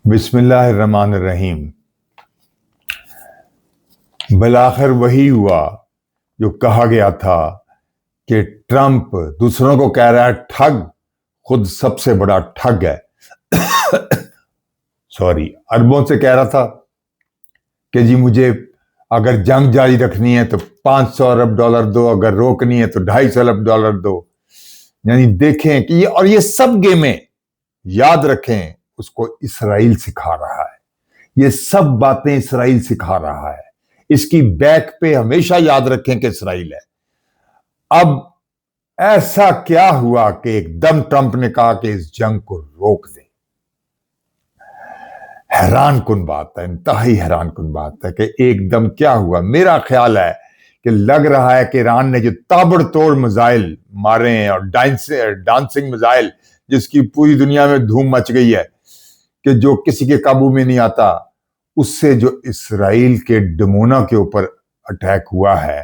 بسم اللہ الرحمن الرحیم۔ بالآخر وہی ہوا جو کہا گیا تھا کہ ٹرمپ دوسروں کو کہہ رہا ہے ٹھگ، خود سب سے بڑا ٹھگ ہے۔ اربوں سے کہہ رہا تھا کہ جی مجھے اگر جنگ جاری رکھنی ہے تو $500 ارب دو، اگر روکنی ہے تو $250 ارب دو۔ یعنی دیکھیں کہ یہ سب گیمیں یاد رکھیں، اس کو اسرائیل سکھا رہا ہے، یہ سب باتیں اسرائیل سکھا رہا ہے۔ اس کی بیک پہ ہمیشہ یاد رکھیں کہ اسرائیل ہے۔ اب ایسا کیا ہوا کہ ایک دم ٹرمپ نے کہا کہ اس جنگ کو روک دیں؟ حیران کن بات ہے، انتہائی حیران کن بات ہے کہ ایک دم کیا ہوا۔ میرا خیال ہے کہ لگ رہا ہے کہ ایران نے جو تابڑ توڑ میزائل مارے ہیں اور ڈانسنگ میزائل، جس کی پوری دنیا میں دھوم مچ گئی ہے کہ جو کسی کے قابو میں نہیں آتا، اس سے جو اسرائیل کے ڈمونا کے اوپر اٹیک ہوا ہے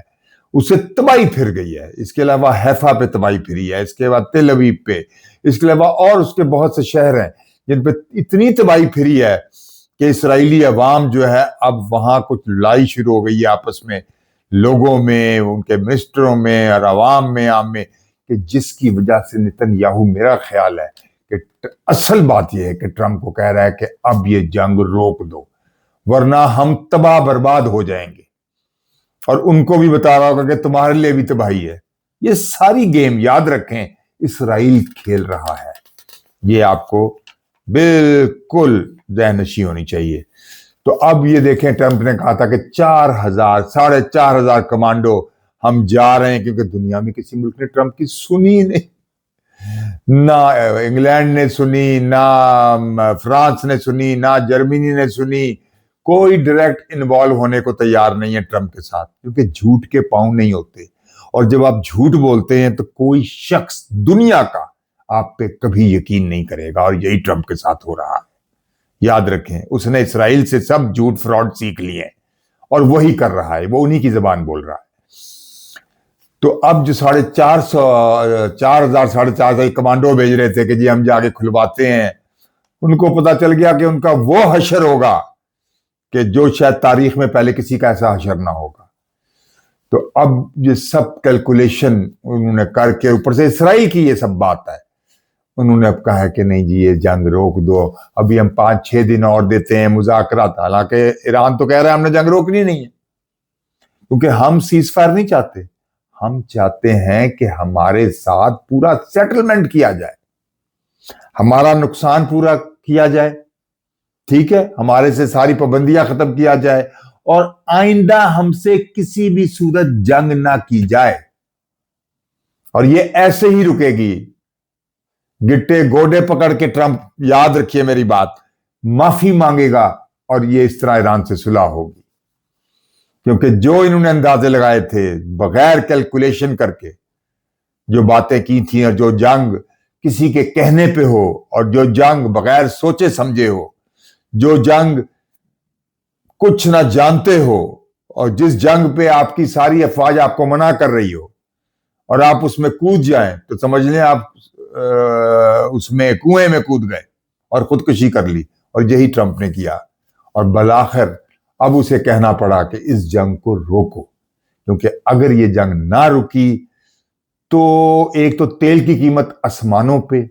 اسے تباہی پھر گئی ہے۔ اس کے علاوہ حیفا پہ تباہی پھری ہے، اس کے بعد تل ابیب پہ، اس کے علاوہ اور اس کے بہت سے شہر ہیں جن پہ اتنی تباہی پھری ہے کہ اسرائیلی عوام جو ہے اب وہاں کچھ لڑائی شروع ہو گئی ہے آپس میں، لوگوں میں، ان کے منسٹروں میں اور عوام میں عام میں، کہ جس کی وجہ سے نتن یاہو، میرا خیال ہے کہ اصل بات یہ ہے کہ ٹرمپ کو کہہ رہا ہے کہ اب یہ جنگ روک دو ورنہ ہم تباہ برباد ہو جائیں گے، اور ان کو بھی بتا رہا ہوگا کہ تمہارے لیے بھی تباہی ہے۔ یہ ساری گیم یاد رکھیں اسرائیل کھیل رہا ہے، یہ آپ کو بالکل ذہن نشی ہونی چاہیے۔ تو اب یہ دیکھیں، ٹرمپ نے کہا تھا کہ 4,000 کمانڈو ہم جا رہے ہیں، کیونکہ دنیا میں کسی ملک نے ٹرمپ کی سنی نہیں، نہ انگلینڈ نے سنی، نہ فرانس نے سنی، نہ جرمنی نے سنی، کوئی ڈائریکٹ انوالو ہونے کو تیار نہیں ہے ٹرمپ کے ساتھ، کیونکہ جھوٹ کے پاؤں نہیں ہوتے، اور جب آپ جھوٹ بولتے ہیں تو کوئی شخص دنیا کا آپ پہ کبھی یقین نہیں کرے گا، اور یہی ٹرمپ کے ساتھ ہو رہا ہے۔ یاد رکھیں، اس نے اسرائیل سے سب جھوٹ فراڈ سیکھ لیے ہیں اور وہی کر رہا ہے، وہ انہی کی زبان بول رہا ہے۔ تو اب جو 4,000 کمانڈو بھیج رہے تھے کہ جی ہم جا کے کھلواتے ہیں، ان کو پتا چل گیا کہ ان کا وہ حشر ہوگا کہ جو شاید تاریخ میں پہلے کسی کا ایسا حشر نہ ہوگا۔ تو اب یہ سب کیلکولیشن انہوں نے کر کے، اوپر سے اسرائیل کی یہ سب بات ہے، انہوں نے اب کہا ہے کہ نہیں جی یہ جنگ روک دو، ابھی ہم 5-6 دن اور دیتے ہیں مذاکرات۔ حالانکہ ایران تو کہہ رہا ہے ہم نے جنگ روکنی نہیں ہے، کیونکہ ہم سیز فائر نہیں چاہتے، ہم چاہتے ہیں کہ ہمارے ساتھ پورا سیٹلمنٹ کیا جائے، ہمارا نقصان پورا کیا جائے، ٹھیک ہے، ہمارے سے ساری پابندیاں ختم کیا جائے، اور آئندہ ہم سے کسی بھی صورت جنگ نہ کی جائے، اور یہ ایسے ہی رکے گی۔ گٹے گوڑے پکڑ کے ٹرمپ، یاد رکھیے میری بات، معافی مانگے گا اور یہ اس طرح ایران سے صلح ہوگی، کیونکہ جو انہوں نے اندازے لگائے تھے بغیر کیلکولیشن کر کے، جو باتیں کی تھیں، اور جو جنگ کسی کے کہنے پہ ہو، اور جو جنگ بغیر سوچے سمجھے ہو، جو جنگ کچھ نہ جانتے ہو، اور جس جنگ پہ آپ کی ساری افواج آپ کو منع کر رہی ہو، اور آپ اس میں کود جائیں تو سمجھ لیں آپ اس میں کنویں میں کود گئے اور خودکشی کر لی، اور یہی ٹرمپ نے کیا۔ اور بالآخر اب اسے کہنا پڑا کہ اس جنگ کو روکو، کیونکہ اگر یہ جنگ نہ رکی تو ایک تو تیل کی قیمت آسمانوں پہ،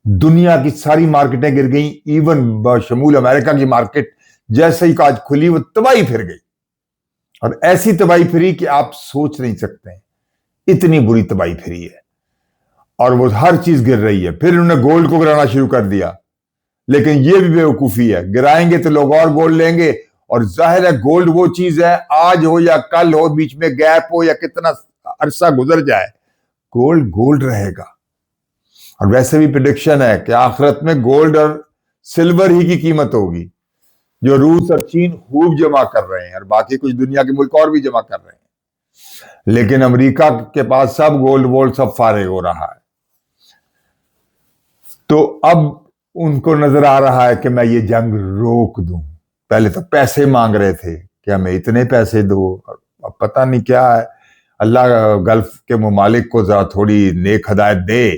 دنیا کی ساری مارکیٹیں گر گئیں، ایون بشمول امریکہ کی مارکیٹ جیسے ہی آج کھلی وہ تباہی پھر گئی، اور ایسی تباہی پھری کہ آپ سوچ نہیں سکتے ہیں، اتنی بری تباہی پھری ہے، اور وہ ہر چیز گر رہی ہے۔ پھر انہوں نے گولڈ کو گرانا شروع کر دیا، لیکن یہ بھی بیوقوفی ہے، گرائیں گے تو لوگ اور گولڈ لیں گے، اور ظاہر ہے گولڈ وہ چیز ہے، آج ہو یا کل ہو، بیچ میں گیپ ہو یا کتنا عرصہ گزر جائے، گولڈ گولڈ رہے گا۔ اور ویسے بھی پریڈکشن ہے کہ آخرت میں گولڈ اور سلور ہی کی قیمت ہوگی، جو روس اور چین خوب جمع کر رہے ہیں، اور باقی کچھ دنیا کے ملک اور بھی جمع کر رہے ہیں، لیکن امریکہ کے پاس سب گولڈ سب فارغ ہو رہا ہے۔ تو اب ان کو نظر آ رہا ہے کہ میں یہ جنگ روک دوں۔ پہلے تو پیسے مانگ رہے تھے کہ ہمیں اتنے پیسے دو، اب پتہ نہیں کیا ہے۔ اللہ گلف کے ممالک کو ذرا تھوڑی نیک ہدایت دے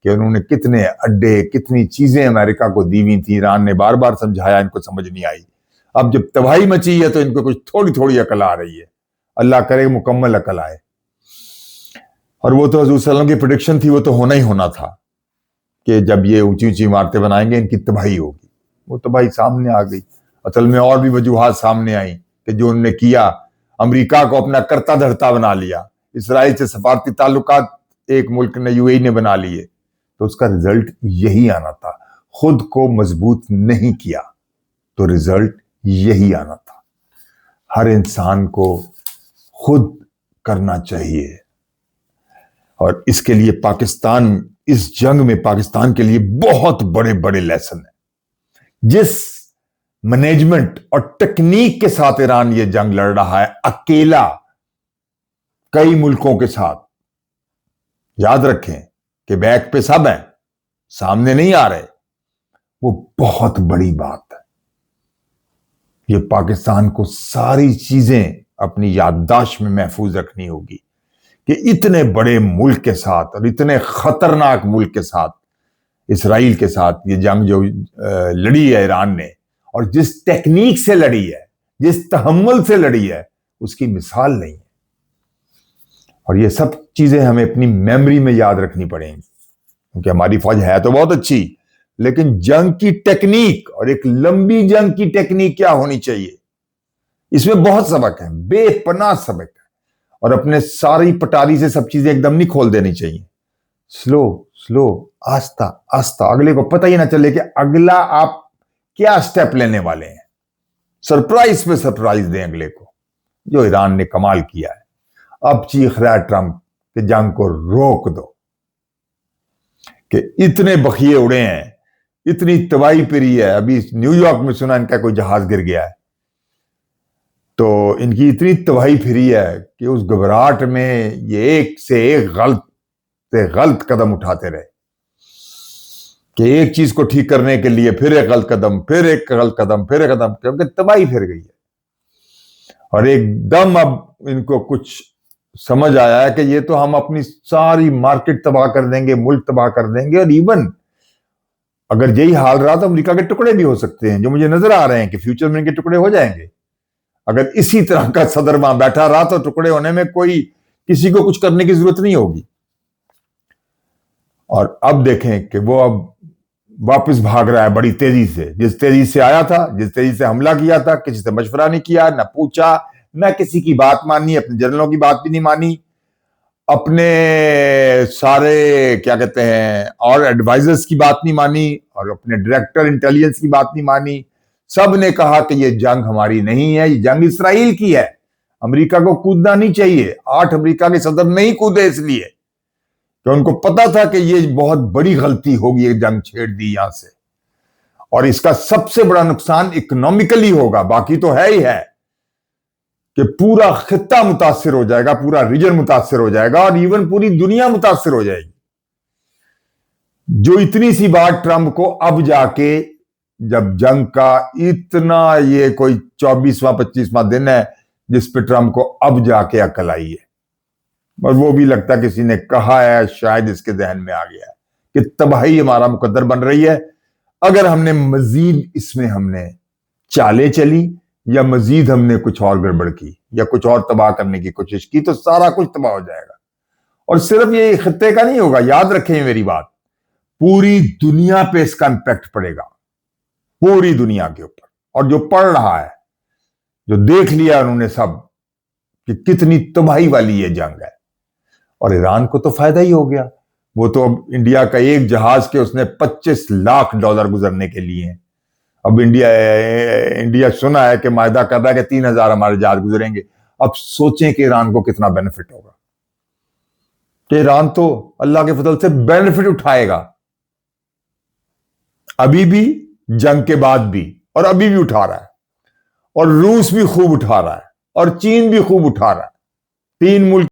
کہ انہوں نے کتنے اڈے کتنی چیزیں امریکہ کو دی ہوئی تھی. ایران نے بار بار سمجھایا, ان کو سمجھ نہیں آئی. اب جب تباہی مچی ہے تو ان کو کچھ تھوڑی تھوڑی عقل آ رہی ہے. اللہ کرے مکمل عقل آئے. اور وہ تو حضور صلی اللہ علیہ وسلم کی پریڈکشن تھی, وہ تو ہونا ہی ہونا تھا کہ جب یہ اونچی اونچی عمارتیں بنائیں گے ان کی تباہی ہوگی. وہ تباہی سامنے آ گئی. اصل میں اور بھی وجوہات سامنے آئیں کہ جو انہوں نے کیا, امریکہ کو اپنا کرتا دھرتا بنا لیا, اسرائیل سے سفارتی تعلقات ایک ملک نے UAE نے بنا لیے, تو اس کا رزلٹ یہی آنا تھا. خود کو مضبوط نہیں کیا تو رزلٹ یہی آنا تھا. ہر انسان کو خود کرنا چاہیے. اور اس کے لیے پاکستان, اس جنگ میں پاکستان کے لیے بہت بڑے بڑے لیسن ہیں. جس مینجمنٹ اور ٹیکنیک کے ساتھ ایران یہ جنگ لڑ رہا ہے اکیلا کئی ملکوں کے ساتھ, یاد رکھیں کہ بیک پہ سب ہیں, سامنے نہیں آ رہے, وہ بہت بڑی بات ہے. یہ پاکستان کو ساری چیزیں اپنی یادداشت میں محفوظ رکھنی ہوگی کہ اتنے بڑے ملک کے ساتھ اور اتنے خطرناک ملک کے ساتھ, اسرائیل کے ساتھ یہ جنگ جو لڑی ہے ایران نے, اور جس ٹیکنیک سے لڑی ہے, جس تحمل سے لڑی ہے, اس کی مثال نہیں ہے. اور یہ سب چیزیں ہمیں اپنی میموری میں یاد رکھنی پڑیں گی, کیونکہ ہماری فوج ہے تو بہت اچھی, لیکن جنگ کی ٹیکنیک اور ایک لمبی جنگ کی ٹیکنیک کیا ہونی چاہیے, اس میں بہت سبق ہے, بے پناہ سبق ہے. اور اپنے ساری پٹاری سے سب چیزیں ایک دم نہیں کھول دینی چاہیے. سلو آہستہ آہستہ, اگلے کو پتہ ہی نہ چلے کہ اگلا آپ کیا سٹیپ لینے والے ہیں. سرپرائز پہ سرپرائز دیں اگلے کو, جو ایران نے کمال کیا ہے. اب چیخ رہا ہے ٹرمپ کہ جنگ کو روک دو, کہ اتنے بخیے اڑے ہیں, اتنی تباہی پھری ہے. ابھی نیو یارک میں سنا ان کا کوئی جہاز گر گیا ہے, تو ان کی اتنی تباہی پھری ہے کہ اس گھبراہٹ میں یہ ایک سے ایک غلط قدم اٹھاتے رہے, کہ ایک چیز کو ٹھیک کرنے کے لیے پھر ایک غلط قدم, پھر ایک غلط قدم, پھر ایک قدم, کیونکہ تباہی پھر گئی ہے. اور ایک دم اب ان کو کچھ سمجھ آیا ہے کہ یہ تو ہم اپنی ساری مارکیٹ تباہ کر دیں گے, ملک تباہ کر دیں گے. اور ایون اگر یہی حال رہا تو امریکہ کے ٹکڑے بھی ہو سکتے ہیں, جو مجھے نظر آ رہے ہیں کہ فیوچر میں ان کے ٹکڑے ہو جائیں گے. اگر اسی طرح کا صدر وہاں بیٹھا رہا تو ٹکڑے ہونے میں کوئی کسی کو کچھ کرنے کی ضرورت نہیں ہوگی. اور اب دیکھیں کہ وہ اب واپس بھاگ رہا ہے بڑی تیزی سے. جس تیزی سے آیا تھا, جس تیزی سے حملہ کیا تھا, کسی سے مشورہ نہیں کیا, نہ پوچھا, نہ کسی کی بات مانی, اپنے جنرلوں کی بات بھی نہیں مانی, اپنے سارے کیا کہتے ہیں اور ایڈوائزرز کی بات نہیں مانی, اور اپنے ڈائریکٹر انٹیلیجنس کی بات نہیں مانی. سب نے کہا کہ یہ جنگ ہماری نہیں ہے, یہ جنگ اسرائیل کی ہے, امریکہ کو کودنا نہیں چاہیے. 8 امریکہ کے صدر نہیں کودے اس لیے کہ ان کو پتا تھا کہ یہ بہت بڑی غلطی ہوگی, یہ جنگ چھیڑ دی یہاں سے, اور اس کا سب سے بڑا نقصان اکنامیکلی ہوگا. باقی تو ہے ہی ہے کہ پورا خطہ متاثر ہو جائے گا, پورا ریجن متاثر ہو جائے گا, اور ایون پوری دنیا متاثر ہو جائے گی. جو اتنی سی بات ٹرمپ کو اب جا کے, جب جنگ کا اتنا یہ کوئی 24واں 25واں دن ہے جس پہ ٹرمپ کو اب جا کے عقل آئی ہے, اور وہ بھی لگتا کسی نے کہا ہے, شاید اس کے ذہن میں آ گیا ہے کہ تباہی ہمارا مقدر بن رہی ہے. اگر ہم نے مزید اس میں ہم نے چالیں چلی, یا مزید ہم نے کچھ اور گڑبڑ کی, یا کچھ اور تباہ کرنے کی کوشش کی, تو سارا کچھ تباہ ہو جائے گا. اور صرف یہ خطے کا نہیں ہوگا, یاد رکھیں میری بات, پوری دنیا پہ اس کا امپیکٹ پڑے گا, پوری دنیا کے اوپر. اور جو پڑ رہا ہے, جو دیکھ لیا انہوں نے سب کہ کتنی تباہی والی یہ جنگ ہے. اور ایران کو تو فائدہ ہی ہو گیا. وہ تو اب انڈیا کا ایک جہاز کے اس نے $25 لاکھ گزرنے کے لیے ہیں. اب انڈیا سنا ہے کہ معاہدہ کر رہا ہے کہ 3000 ہمارے جہاز گزریں گے. اب سوچیں کہ ایران کو کتنا بینیفٹ ہوگا, کہ ایران تو اللہ کے فضل سے بینیفٹ اٹھائے گا, ابھی بھی, جنگ کے بعد بھی, اور ابھی بھی اٹھا رہا ہے. اور روس بھی خوب اٹھا رہا ہے, اور چین بھی خوب اٹھا رہا ہے. 3 ملک